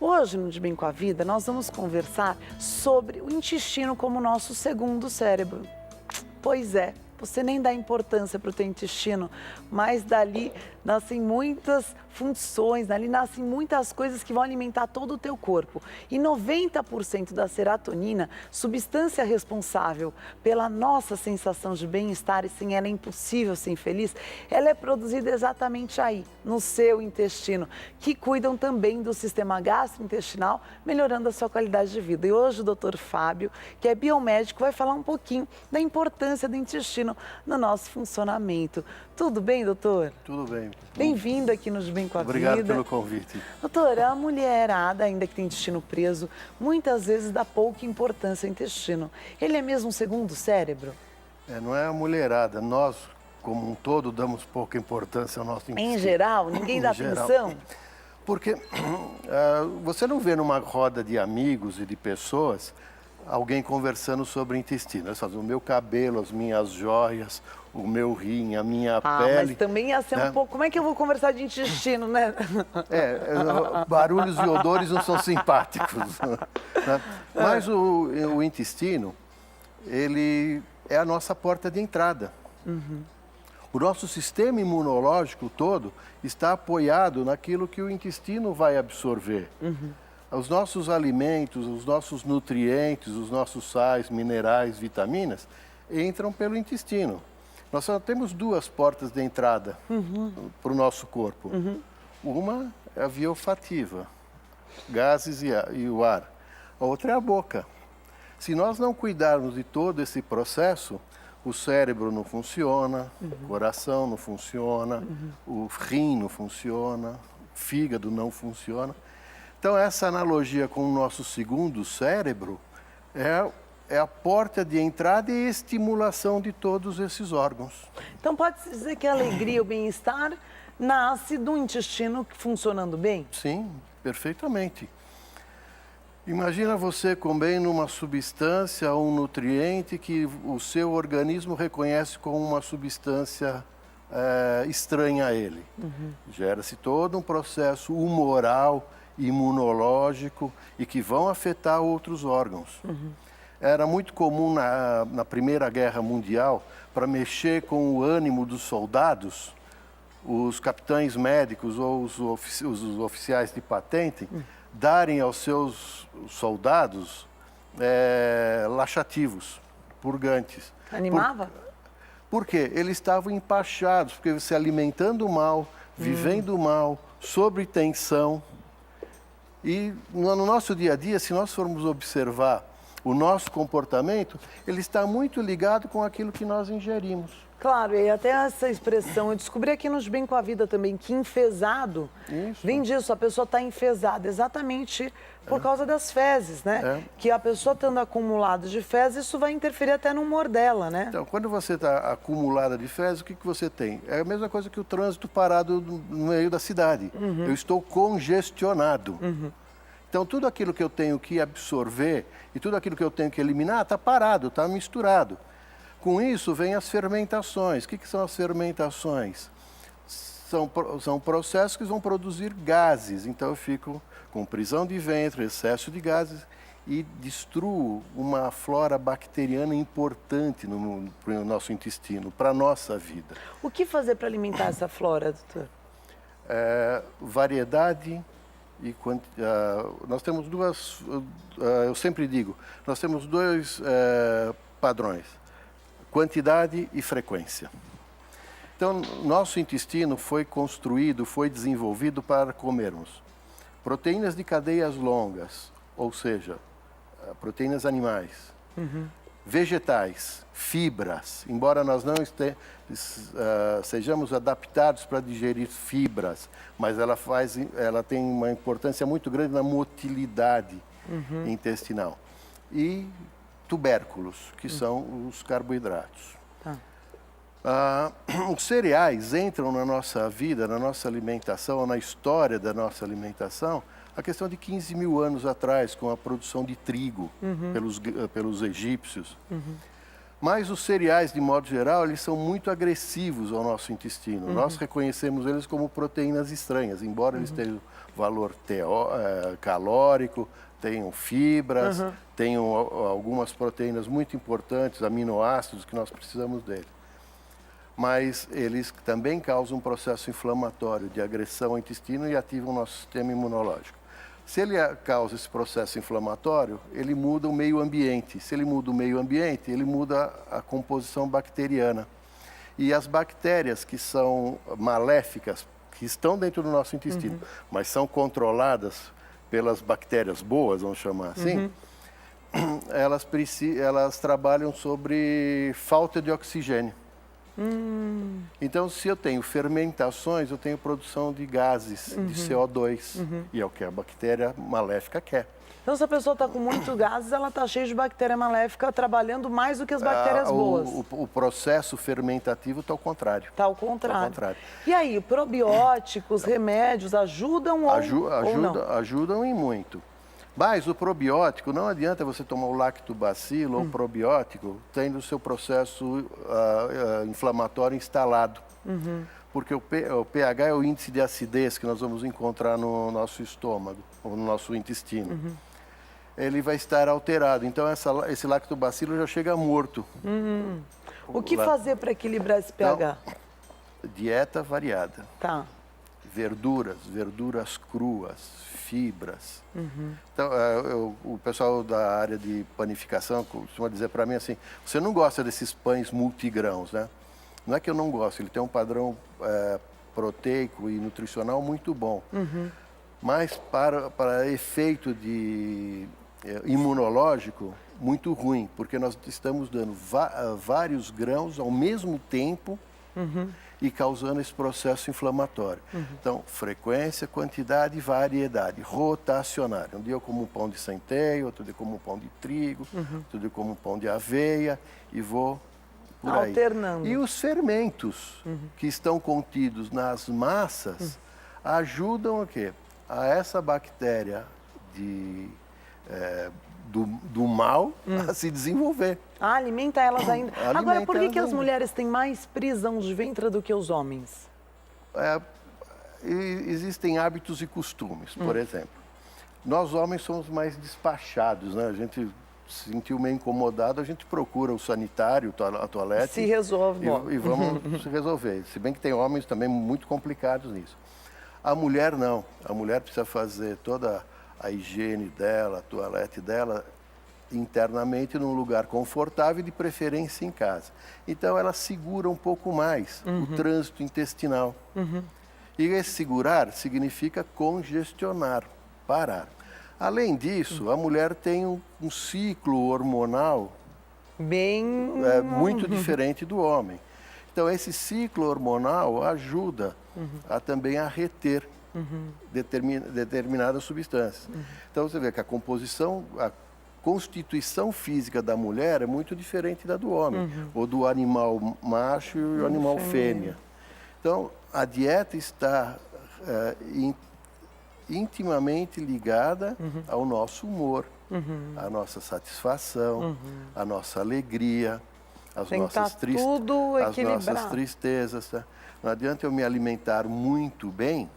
Hoje, no De Bem com a Vida, nós vamos conversar sobre o intestino como nosso segundo cérebro. Pois é, você nem dá importância para o teu intestino, mas dali nascem muitas funções, dali nascem muitas coisas que vão alimentar todo o teu corpo. E 90% da serotonina, substância responsável pela nossa sensação de bem-estar, e sem ela é impossível ser feliz, ela é produzida exatamente aí, no seu intestino, que cuidam também do sistema gastrointestinal, melhorando a sua qualidade de vida. E hoje o Dr. Fábio, que é biomédico, vai falar um pouquinho da importância do intestino no nosso funcionamento. Tudo bem, doutor? Tudo bem. Bem-vindo aqui no De Bem com a Obrigado Vida. pelo convite. Doutora, a mulherada, ainda que tem intestino preso, muitas vezes dá pouca importância ao intestino. Ele é mesmo um segundo cérebro? Não é a mulherada, nós, como um todo, damos pouca importância ao nosso intestino. Em geral? Ninguém dá atenção? Porque você não vê numa roda de amigos e de pessoas alguém conversando sobre intestino. O meu cabelo, as minhas joias, o meu rim, a minha pele. Mas também ia ser um pouco... Como é que eu vou conversar de intestino, né? Barulhos e odores não são simpáticos. Né? Mas o intestino, ele é a nossa porta de entrada. O nosso sistema imunológico todo está apoiado naquilo que o intestino vai absorver. Os nossos alimentos, os nossos nutrientes, os nossos sais, minerais, vitaminas, entram pelo intestino. Nós só temos duas portas de entrada para o nosso corpo. Uma é a via olfativa, gases e o ar. A outra é a boca. Se nós não cuidarmos de todo esse processo, o cérebro não funciona, o coração não funciona, o rim não funciona, o fígado não funciona. Então, essa analogia com o nosso segundo cérebro é a porta de entrada e estimulação de todos esses órgãos. Então, pode-se dizer que a alegria, o bem-estar, nasce do intestino funcionando bem? Sim, perfeitamente. Imagina você comendo uma substância, um nutriente que o seu organismo reconhece como uma substância estranha a ele. Gera-se todo um processo humoral, imunológico e que vão afetar outros órgãos. Era muito comum na Primeira Guerra Mundial, para mexer com o ânimo dos soldados, os capitães médicos ou os oficiais de patente darem aos seus soldados laxativos, purgantes. Animava? Por quê? Eles estavam empachados, porque se alimentando mal, vivendo mal, sob tensão. E no nosso dia a dia, se nós formos observar o nosso comportamento, ele está muito ligado com aquilo que nós ingerimos. Claro, e até essa expressão, eu descobri aqui nos Bem com a Vida também, que enfesado, vem disso, a pessoa está enfesada, exatamente por causa das fezes, né? Que a pessoa estando acumulada de fezes, isso vai interferir até no humor dela, né? Então, quando você está acumulada de fezes, o que você tem? É a mesma coisa que o trânsito parado no meio da cidade. Eu estou congestionado. Então, tudo aquilo que eu tenho que absorver e tudo aquilo que eu tenho que eliminar está parado, está misturado. Com isso, vem as fermentações. O que são as fermentações? São processos que vão produzir gases. Então, eu fico com prisão de ventre, excesso de gases e destruo uma flora bacteriana importante no nosso intestino, para a nossa vida. O que fazer para alimentar essa flora, doutor? Variedade e nós temos eu sempre digo, nós temos dois padrões, quantidade e frequência. Então, nosso intestino foi construído, foi desenvolvido para comermos proteínas de cadeias longas, ou seja, proteínas animais, vegetais, fibras, embora nós não sejamos adaptados para digerir fibras, mas ela tem uma importância muito grande na motilidade intestinal. E tubérculos, que são os carboidratos. Os cereais entram na nossa vida, na nossa alimentação, na história da nossa alimentação, a questão de 15 mil anos atrás, com a produção de trigo pelos egípcios. Mas os cereais, de modo geral, eles são muito agressivos ao nosso intestino. Nós reconhecemos eles como proteínas estranhas, embora eles tenham valor calórico, tenham fibras, tenham algumas proteínas muito importantes, aminoácidos, que nós precisamos deles. Mas eles também causam um processo inflamatório de agressão ao intestino e ativam o nosso sistema imunológico. Se ele causa esse processo inflamatório, ele muda o meio ambiente. Se ele muda o meio ambiente, ele muda a composição bacteriana. E as bactérias que são maléficas, que estão dentro do nosso intestino, mas são controladas pelas bactérias boas, vamos chamar assim, elas trabalham sobre falta de oxigênio. Então, se eu tenho fermentações, eu tenho produção de gases, de CO2, e é o que a bactéria maléfica quer. Então, se a pessoa está com muito gases, ela está cheia de bactéria maléfica, trabalhando mais do que as bactérias boas. O processo fermentativo está ao contrário. Está ao contrário. Tá ao contrário. E aí, probióticos, remédios ajudam ou não? Ajudam e muito. Mas o probiótico, não adianta você tomar o lactobacilo ou probiótico tendo o seu processo inflamatório instalado. Porque o pH é o índice de acidez que nós vamos encontrar no nosso estômago, ou no nosso intestino. Ele vai estar alterado. Então, esse lactobacilo já chega morto. O que fazer para equilibrar esse pH? Então, dieta variada. Tá. Verduras cruas, fibras. Então, o pessoal da área de panificação costuma dizer para mim assim, você não gosta desses pães multigrãos, né? Não é que eu não gosto, ele tem um padrão proteico e nutricional muito bom. Mas para efeito imunológico, muito ruim, porque nós estamos dando vários grãos ao mesmo tempo e causando esse processo inflamatório. Então, frequência, quantidade e variedade, rotacionária. Um dia eu como um pão de centeio, outro dia eu como um pão de trigo, outro dia eu como um pão de aveia e vou por aí. Alternando. E os fermentos que estão contidos nas massas ajudam a quê? A essa bactéria do mal a se desenvolver. Alimenta elas ainda. Agora, por que as mulheres têm mais prisão de ventre do que os homens? Existem hábitos e costumes, por exemplo. Nós homens somos mais despachados, né? A gente se sentiu meio incomodado, a gente procura o sanitário, a toalete. Se resolve. E vamos se resolver. Se bem que tem homens também muito complicados nisso. A mulher não. A mulher precisa fazer toda a higiene dela, a toalete dela, internamente num lugar confortável e de preferência em casa. Então ela segura um pouco mais o trânsito intestinal. E esse segurar significa congestionar, parar. Além disso, a mulher tem um ciclo hormonal muito diferente do homem. Então esse ciclo hormonal ajuda também a reter determinadas substâncias. Então você vê que a constituição física da mulher é muito diferente da do homem, ou do animal macho e o animal fêmea. Então, a dieta está intimamente ligada ao nosso humor, à nossa satisfação, à nossa alegria, às nossas tristezas. Tá? Não adianta eu me alimentar muito bem,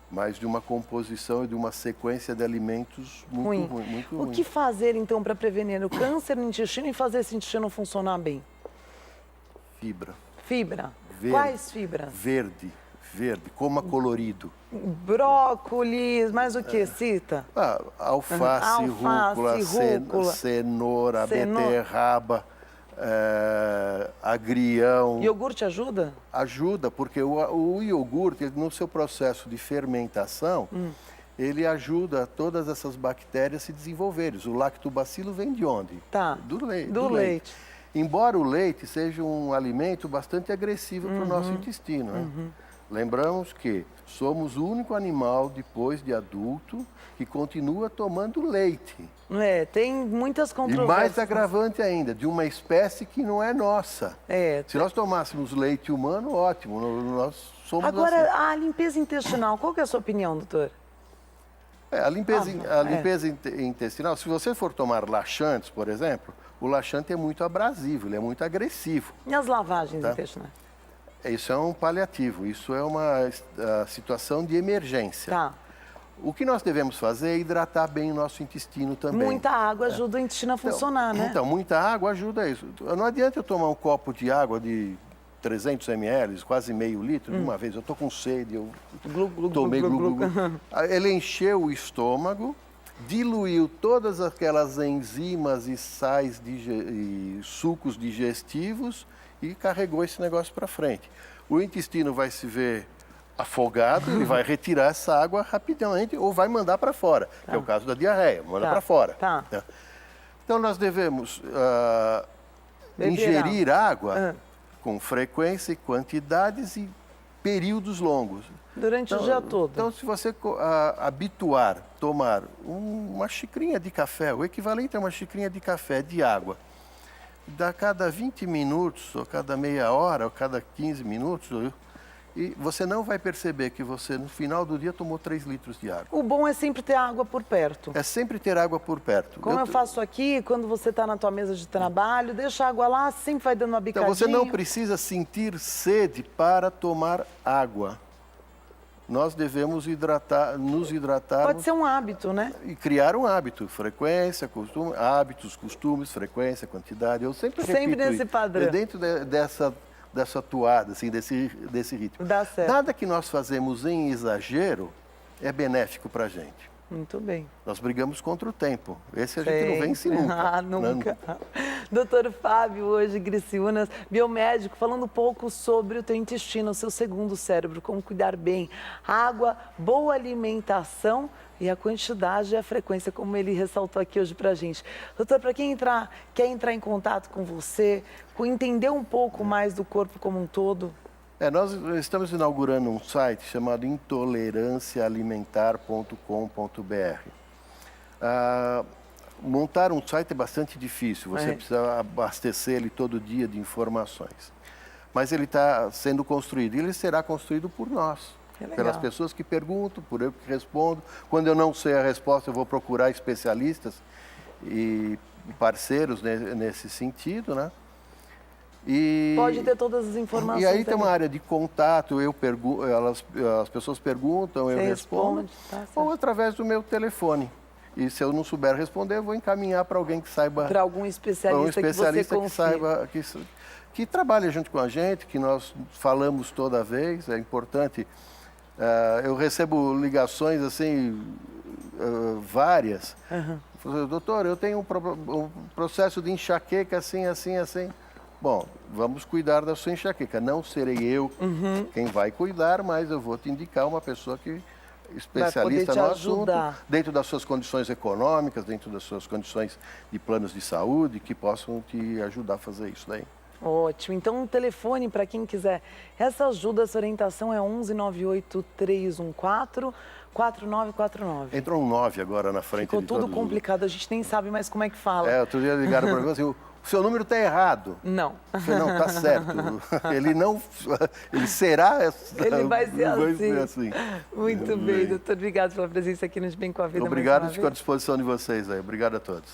mas de uma composição e de uma sequência de alimentos muito ruim. O que fazer, então, para prevenir o câncer no intestino e fazer esse intestino funcionar bem? Fibra. Fibra? Verde. Quais fibras? Verde. Coma colorido. Brócolis, mais o que? Cita? Alface, rúcula, cenoura, beterraba, agrião. Iogurte ajuda? Ajuda, porque o iogurte, no seu processo de fermentação, ele ajuda todas essas bactérias a se desenvolverem. O lactobacilo vem de onde? Tá. Do leite. Do leite. Embora o leite seja um alimento bastante agressivo para o nosso intestino, né? Lembramos que somos o único animal, depois de adulto, que continua tomando leite. Tem muitas E controvérsias. mais agravante ainda, de uma espécie que não é nossa. Se nós tomássemos leite humano, ótimo, nós somos Agora, assim. a limpeza intestinal, qual que é a sua opinião, doutor? A limpeza intestinal, se você for tomar laxantes, por exemplo, o laxante é muito abrasivo, ele é muito agressivo. E as lavagens Tá. intestinais? Isso é um paliativo, isso é uma situação de emergência. Tá. O que nós devemos fazer é hidratar bem o nosso intestino também. Muita água ajuda o intestino a funcionar, né? Então, muita água ajuda isso. Não adianta eu tomar um copo de água de 300 ml, quase meio litro, de uma vez. Eu estou com sede, eu tomei glu. Ele encheu o estômago, diluiu todas aquelas enzimas e sais e sucos digestivos e carregou esse negócio para frente. O intestino vai se ver afogado, ele vai retirar essa água rapidamente ou vai mandar para fora, que é o caso da diarreia, manda para fora. Tá. Então nós devemos Beber ingerir água com frequência e quantidades e períodos longos. Durante o dia todo. Então, se você habituar a tomar uma xicrinha de café, o equivalente a uma xicrinha de café de água, a cada 20 minutos, ou cada meia hora, ou cada 15 minutos, e você não vai perceber que você, no final do dia, tomou 3 litros de água. O bom é sempre ter água por perto. É sempre ter água por perto. Como eu faço aqui, quando você está na tua mesa de trabalho, deixa a água lá, sempre vai dando uma bicadinha. Então, você não precisa sentir sede para tomar água. Nós devemos nos hidratar. Pode ser um hábito, né? E criar um hábito, frequência, costume, hábitos, costumes, frequência, quantidade. Eu sempre repito nesse isso. padrão. É dentro dessa toada, assim, desse ritmo. Dá certo. Nada que nós fazemos em exagero é benéfico para a gente. Muito bem. Nós brigamos contra o tempo. Esse a gente não vence nunca. Ah, nunca. Doutor Fábio, hoje, Griciúnas, biomédico, falando um pouco sobre o teu intestino, o seu segundo cérebro, como cuidar bem. Água, boa alimentação e a quantidade e a frequência, como ele ressaltou aqui hoje pra gente. Doutor, para quem quer entrar em contato com você, entender um pouco mais do corpo como um todo. Nós estamos inaugurando um site chamado intoleranciaalimentar.com.br. Montar um site é bastante difícil, você precisa abastecer ele todo dia de informações. Mas ele está sendo construído e ele será construído por nós, pelas pessoas que perguntam, por eu que respondo. Quando eu não sei a resposta, eu vou procurar especialistas e parceiros nesse sentido, né? Pode ter todas as informações. E aí tem uma área de contato, as pessoas perguntam, eu respondo, ou através do meu telefone. E se eu não souber responder, eu vou encaminhar para alguém que saiba. Para algum especialista, que você confia. Que saiba, que trabalha junto com a gente, que nós falamos toda vez, é importante. Eu recebo ligações assim, várias. Doutor, eu tenho um processo de enxaqueca assim, assim, assim. Bom, vamos cuidar da sua enxaqueca. Não serei eu quem vai cuidar, mas eu vou te indicar uma pessoa que especialista no assunto, dentro das suas condições econômicas, dentro das suas condições de planos de saúde, que possam te ajudar a fazer isso daí. Ótimo. Então, um telefone para quem quiser essa ajuda, essa orientação é 11 98 314 4949. Entrou um 9 agora na frente. Ficou tudo complicado, a gente nem sabe mais como é que fala. Outro dia ligaram para mim assim, o seu número está errado. Não. Eu falei, não, está certo. Ele será... Ele vai ser assim. Muito bem, doutor. Obrigado pela presença aqui no De Bem com a Vida. Obrigado, fico à disposição de vocês aí. Obrigado a todos.